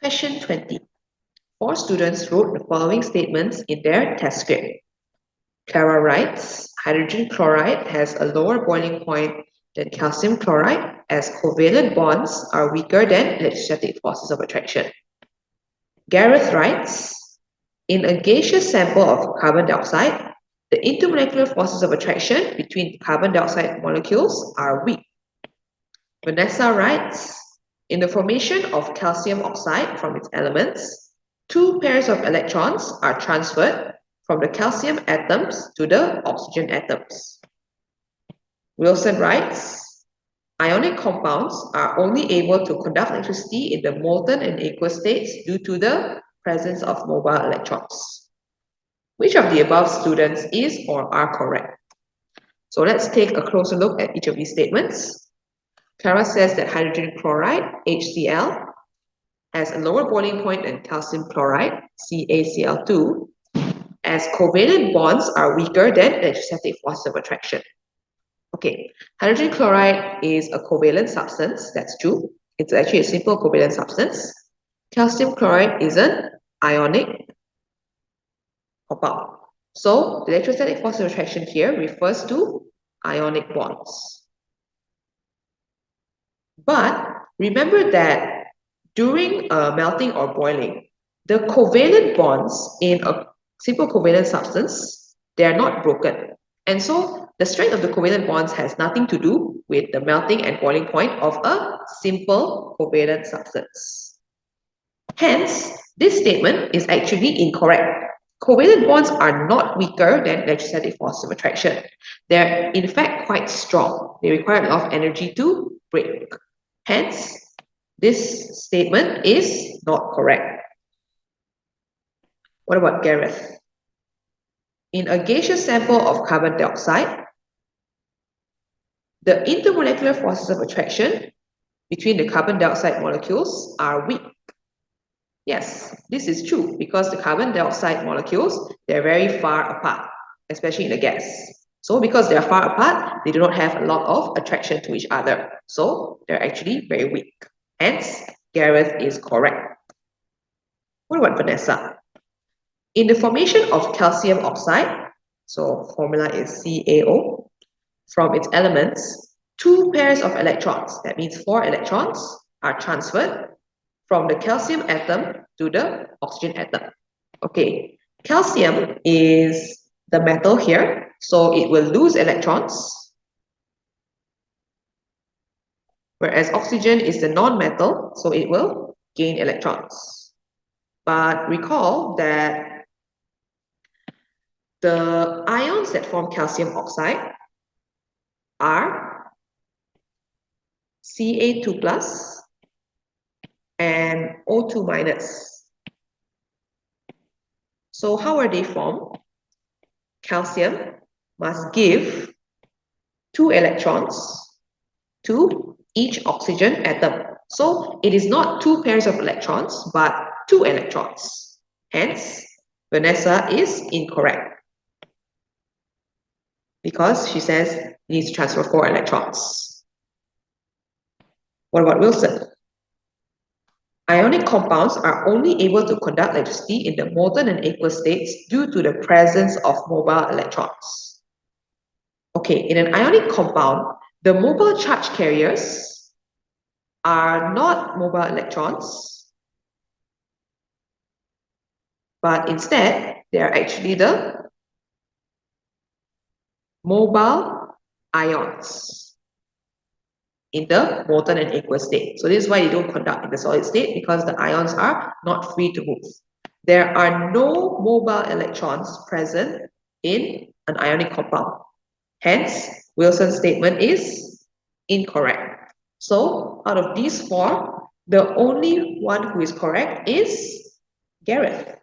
Question 20. 4 students wrote the following statements in their test script. Clara writes, hydrogen chloride has a lower boiling point than calcium chloride as covalent bonds are weaker than electrostatic forces of attraction. Gareth writes, in a gaseous sample of carbon dioxide, the intermolecular forces of attraction between carbon dioxide molecules are weak. Vanessa writes, in the formation of calcium oxide from its elements, 2 pairs of electrons are transferred from the calcium atoms to the oxygen atoms. Wilson writes, ionic compounds are only able to conduct electricity in the molten and aqueous states due to the presence of mobile electrons. Which of the above students is or are correct? So let's take a closer look at each of these statements. Clara says that hydrogen chloride, HCl, has a lower boiling point than calcium chloride, CaCl2, as covalent bonds are weaker than electrostatic forces of attraction. Okay, hydrogen chloride is a covalent substance, that's true. It's actually a simple covalent substance. Calcium chloride is an ionic compound. So the electrostatic force of attraction here refers to ionic bonds. But remember that during melting or boiling, the covalent bonds in a simple covalent substance, they are not broken. And so the strength of the covalent bonds has nothing to do with the melting and boiling point of a simple covalent substance. Hence, this statement is actually incorrect. Covalent bonds are not weaker than electrostatic forces of attraction. They're in fact quite strong. They require a lot of energy to break. Hence, this statement is not correct. What about Gareth? In a gaseous sample of carbon dioxide, the intermolecular forces of attraction between the carbon dioxide molecules are weak. Yes, this is true because the carbon dioxide molecules, they're very far apart, especially in the gas. So because they're far apart, they do not have a lot of attraction to each other. So they're actually very weak. Hence, Gareth is correct. What about Vanessa? In the formation of calcium oxide, so formula is CaO, from its elements, 2 pairs of electrons, that means 4 electrons, are transferred from the calcium atom to the oxygen atom. Okay, calcium is the metal here, so it will lose electrons, whereas oxygen is the non-metal, so it will gain electrons. But recall that the ions that form calcium oxide are Ca2 plus and O2 minus. So how are they formed? Calcium must give 2 electrons to each oxygen atom. So it is not 2 pairs of electrons, but 2 electrons. Hence, Vanessa is incorrect because she says it needs to transfer 4 electrons. What about Wilson? Ionic compounds are only able to conduct electricity in the molten and aqueous states due to the presence of mobile electrons. Okay, in an ionic compound, the mobile charge carriers are not mobile electrons, but instead, they are actually the mobile ions in the molten and aqueous state. So this is why they don't conduct in the solid state, because the ions are not free to move. There are no mobile electrons present in an ionic compound. Hence, Wilson's statement is incorrect. So out of these 4, the only one who is correct is Gareth.